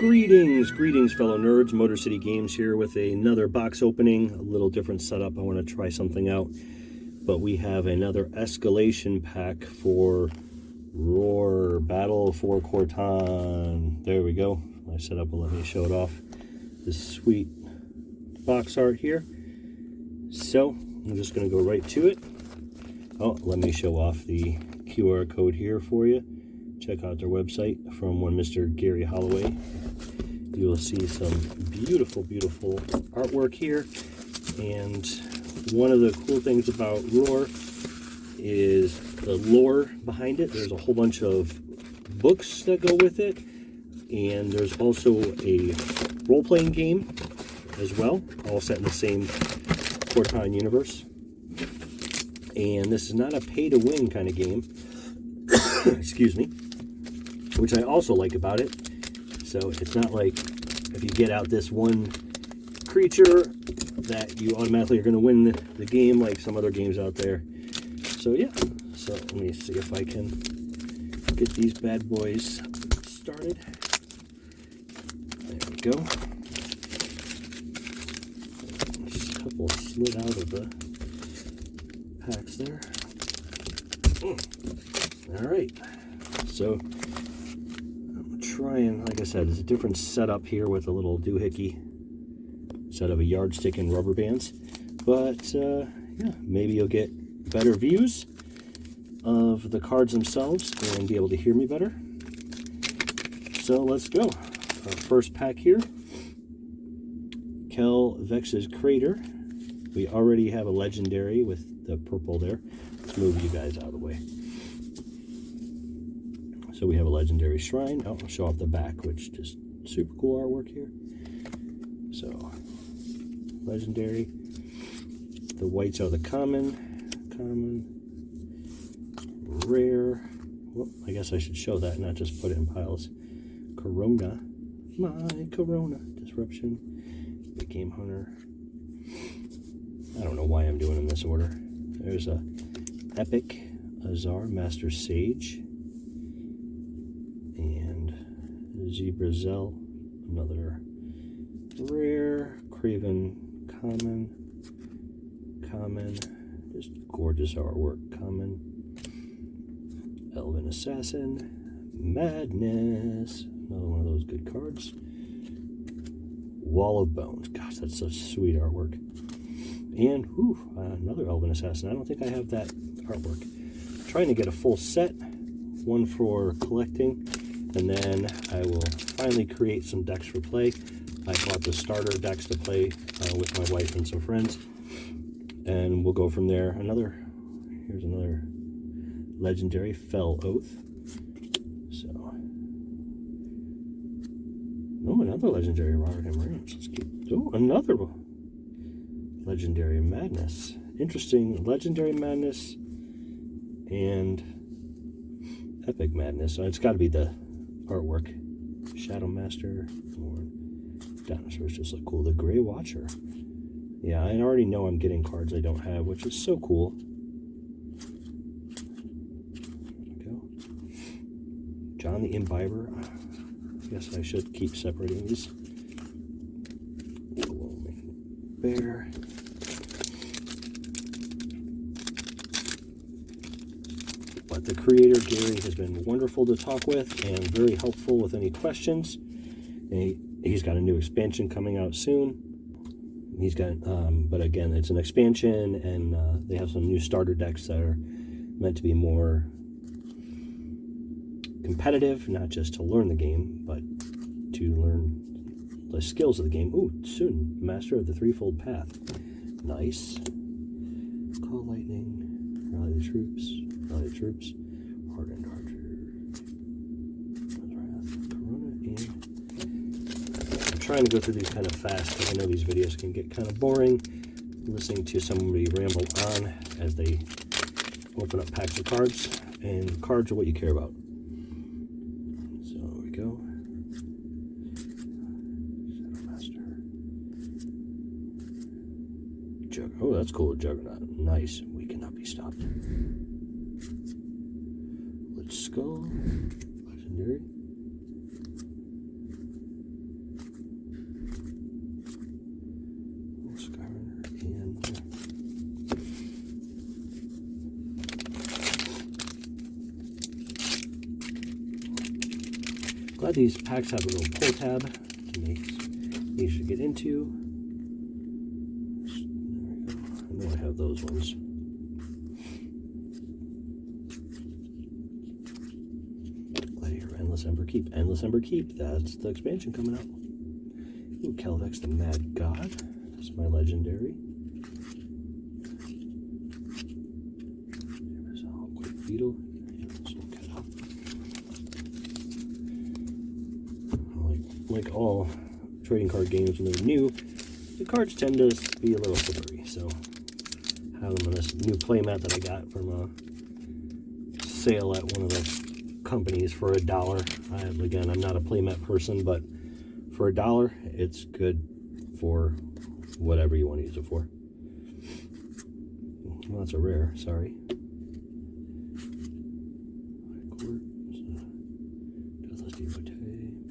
Greetings, fellow nerds. Motor City Games here with another box opening. A little different setup. I want to try something out. But we have another Escalation pack for Roar Battle for Cortaan. There we go. My setup will let me show it off. This sweet box art here. So, I'm just going to go right to it. Oh, let me show off the QR code here for you. Check out their website from one Mr. Gary Holloway. You will see some beautiful, beautiful artwork here. And one of the cool things about Roar is the lore behind it. There's a whole bunch of books that go with it. And there's also a role-playing game as well, all set in the same Cortaan universe. And this is not a pay-to-win kind of game. Excuse me. Which I also like about it. So it's not like if you get out this one creature that you automatically are going to win the game like some other games out there. So yeah, so let me see if I can get these bad boys started. There we go. Just a couple slid out of the packs there. All right, so trying, like I said, it's a different setup here with a little doohickey instead of a yardstick and rubber bands. But yeah, maybe you'll get better views of the cards themselves and be able to hear me better. So let's go. Our first pack here, Kel Vex's Crater. We already have a legendary with the purple there. Let's move you guys out of the way. So we have a legendary shrine. Oh, I'll show off the back, which just super cool artwork here. So, legendary. The whites are the common, rare. Well, I guess I should show that, not just put it in piles. Corona, my Corona. Disruption, Big Game Hunter. I don't know why I'm doing in this order. There's a Epic, Azar, Master Sage. Zebrazel, another rare, Craven, common, just gorgeous artwork, common, Elven Assassin, Madness, another one of those good cards, Wall of Bones, gosh, that's such sweet artwork, and another Elven Assassin. I don't think I have that artwork. I'm trying to get a full set, one for collecting. And then I will finally create some decks for play. I bought the starter decks to play with my wife and some friends. And we'll go from there. Here's another legendary, Fell Oath. So, another legendary, Robert M. Rams. Let's keep, another legendary Madness. Interesting, legendary Madness and Epic Madness. So it's got to be the artwork. Shadow Master or dinosaurs just look cool. The Grey Watcher. Yeah, I already know I'm getting cards I don't have, which is so cool. There we go. John the Imbiber. I guess I should keep separating these. Bear. But the creator, Gary, has been wonderful to talk with and very helpful with any questions. And he's got a new expansion coming out soon. He's got, but again, it's an expansion, and they have some new starter decks that are meant to be more competitive, not just to learn the game, but to learn the skills of the game. Ooh, soon, Master of the Threefold Path. Nice. Call Lightning, Rally the Troops, Hardened Archer, Wrath, Corona, and I'm trying to go through these kind of fast because I know these videos can get kind of boring. Listening to somebody ramble on as they open up packs of cards, and cards are what you care about. So there we go. Shadow Master. Oh, that's cool. Juggernaut. Nice. We cannot be stopped. Skull, legendary. Glad these packs have a little pull tab to make it easy to get into. There we go. I know I have those ones. Gladiator, Endless Ember Keep. Endless Ember Keep, that's the expansion coming out. Ooh, Kelvex the Mad God. That's my legendary. There's a quick beetle. Like all trading card games when they're new, the cards tend to be a little slippery. So have them on this new playmat that I got from a sale at one of the companies for $1. Again, I'm not a playmat person, but for $1, it's good for whatever you want to use it for. Well, that's a rare, sorry.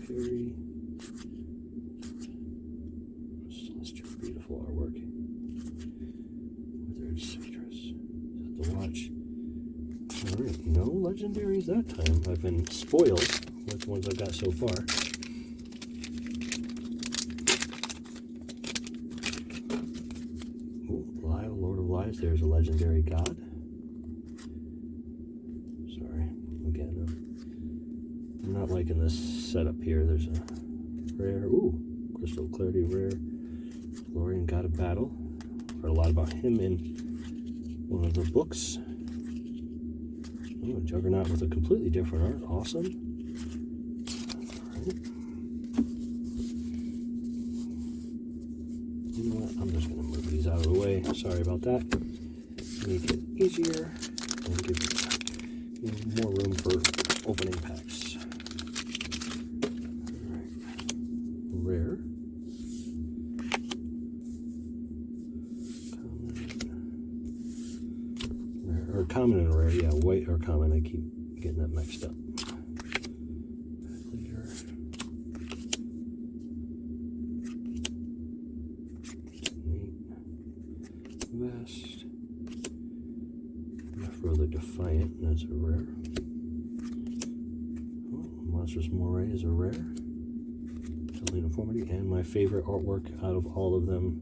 Perry. Beautiful artwork. Withered Citrus. Is that the watch? Alright, no legendaries that time. I've been spoiled with the ones I've got so far. Ooh, Lyle, Lord of Lies. There's a legendary god. Sorry, again, I'm not liking this setup here. There's a rare, ooh, Crystal Clarity rare. Glorian God of Battle. Heard a lot about him in one of the books. Oh, a Juggernaut with a completely different art. Awesome. Alright. You know what? I'm just going to move these out of the way. Sorry about that. Make it easier and give you more room for opening packs. Alright. Rare. Or common and rare, yeah, white or common. I keep getting that mixed up. Later. Neat. Vest. Afro the Defiant, that's a rare. Oh, Monstrous Moray is a rare. Totally Uniformity, and my favorite artwork out of all of them,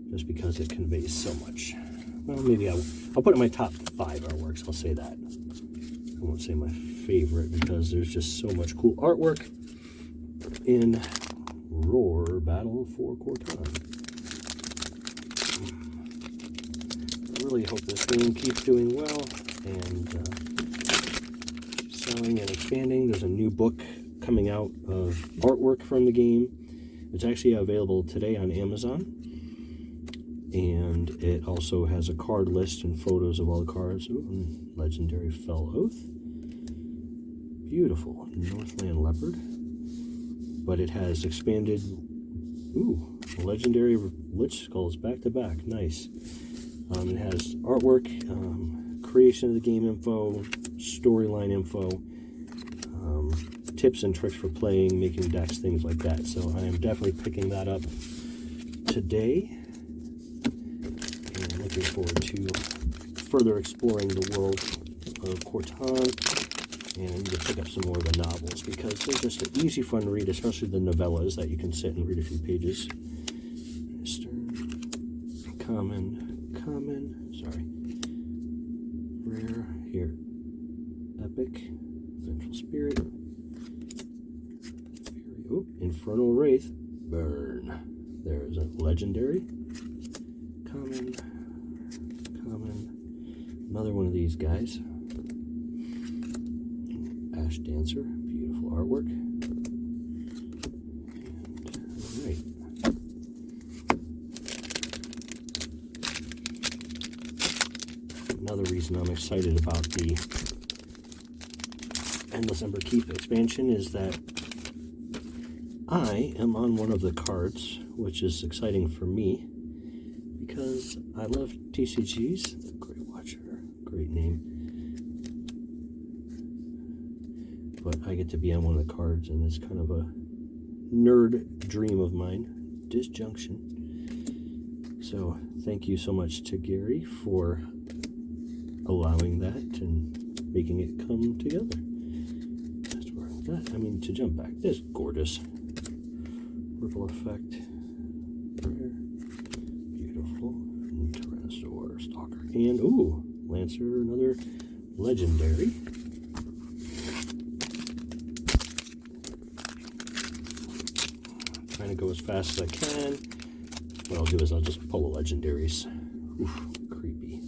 just because it conveys so much. Well, maybe I'll put it in my top 5 artworks. I'll say that. I won't say my favorite because there's just so much cool artwork in Roar Battle for Cortaan. I really hope this game keeps doing well and selling and expanding. There's a new book coming out of artwork from the game. It's actually available today on Amazon. And it also has a card list and photos of all the cards. Ooh, legendary Fell Oath. Beautiful. Northland Leopard. But it has expanded. Ooh, legendary Lich Skulls back to back. Nice. It has artwork, creation of the game info, storyline info, tips and tricks for playing, making decks, things like that. So I am definitely picking that up today. Looking forward to further exploring the world of Cortaan, and I need to pick up some more of the novels because they're just an easy, fun read, especially the novellas that you can sit and read a few pages. Common, sorry, rare, here, Epic, Vengeful Spirit, oh, Infernal Wraith, Burn, there's a legendary, common, another one of these guys. Ash Dancer, beautiful artwork. Alright. Another reason I'm excited about the Endless Ember Keep expansion is that I am on one of the cards, which is exciting for me because I love TCGs. The Great Watcher, great name. But I get to be on one of the cards, and it's kind of a nerd dream of mine. Disjunction. So thank you so much to Gary for allowing that and making it come together. that, I mean, to jump back, this is gorgeous. Ripple effect. Rare. Beautiful. And Tyrannosaur, Stalker. And, ooh, Lancer, another legendary. Trying to go as fast as I can. What I'll do is I'll just pull the legendaries. Oof, creepy.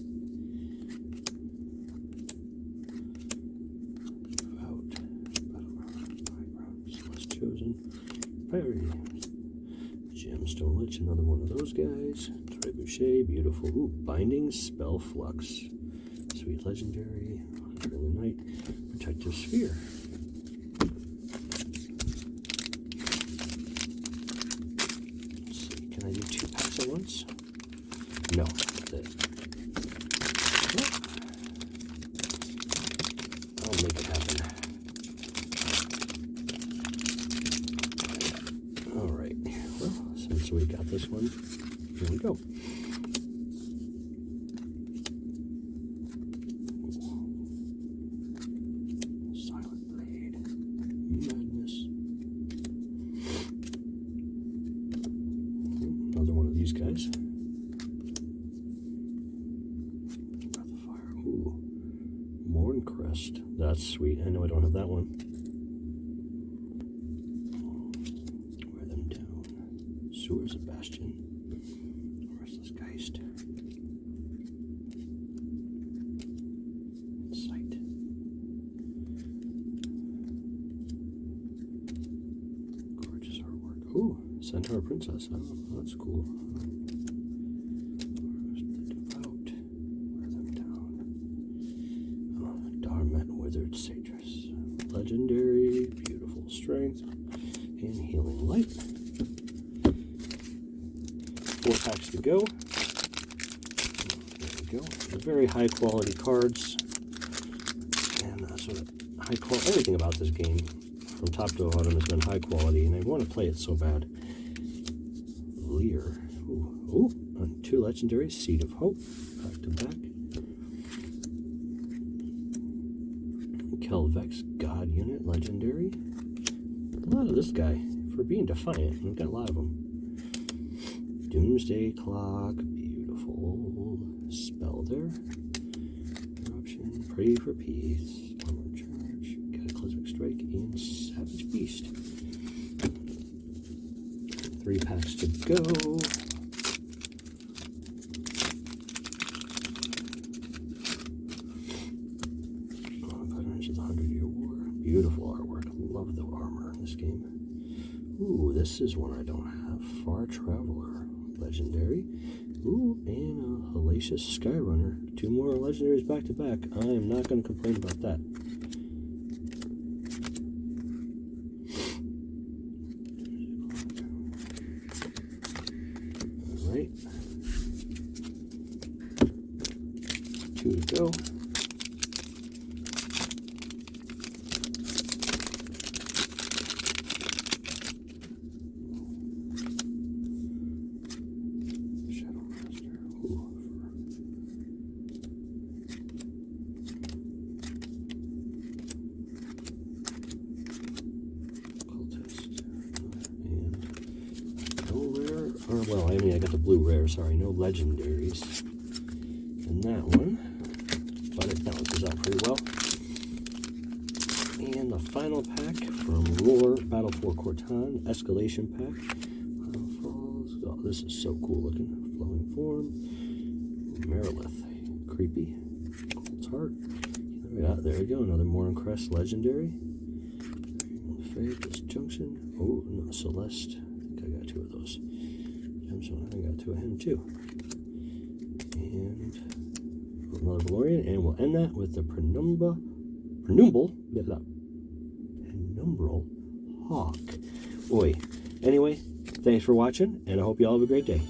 Chosen. Fiery. Gemstone Lich, another one of those guys. Trebuchet, beautiful. Ooh, Binding, Spell Flux. Sweet legendary. Hunter in the Night. Protective Sphere. Let's see, can I do 2 packs at once? No. I'll make it happen. Alright, well, since we got this one, here we go. Silent Blade. Madness. Another one of these guys. Breath of Fire. Ooh. Morn Crest. That's sweet. I know I don't have that one. Sewer Sebastian, Restless Geist, Insight, gorgeous artwork. Ooh, Centaur Princess. Oh, that's cool. Devout, wear them down. Oh, Darmet Withered Satress, legendary, beautiful strength, and healing light. 4 packs to go. There we go. They're very high quality cards. And sort of high quality. Everything about this game, from top to bottom, has been high quality, and I want to play it so bad. Lear. Ooh, 2 legendaries. Seed of Hope. Back to back. Kelvex God Unit. Legendary. A lot of this guy for being defiant. We've got a lot of them. Doomsday Clock, beautiful spell there. Eruption, Pray for Peace, Armor Charge, Cataclysmic Strike, and Savage Beast. 3 packs to go. 100-Year War, beautiful artwork. Love the armor in this game. Ooh, this is one I don't have. Far Traveler. Legendary. Ooh, and a Hellacious Skyrunner. 2 more legendaries back to back. I am not going to complain about that. Alright. 2 to go. Well, I mean, I got the blue rare, sorry, no legendaries in that one, but it balances out pretty well. And the final pack from Roar Battle for Cortaan, Escalation pack. Falls. Oh, this is so cool looking. Flowing Form, Merilith, creepy, Cold's Heart. There we go, another Morn Crest legendary. Fate, Disjunction. Oh, no, Celeste. I think I got 2 of those. So I got 2 of him too. And another Valorian, and we'll end that with the Penumbral Hawk. Oi. Anyway, thanks for watching, and I hope you all have a great day.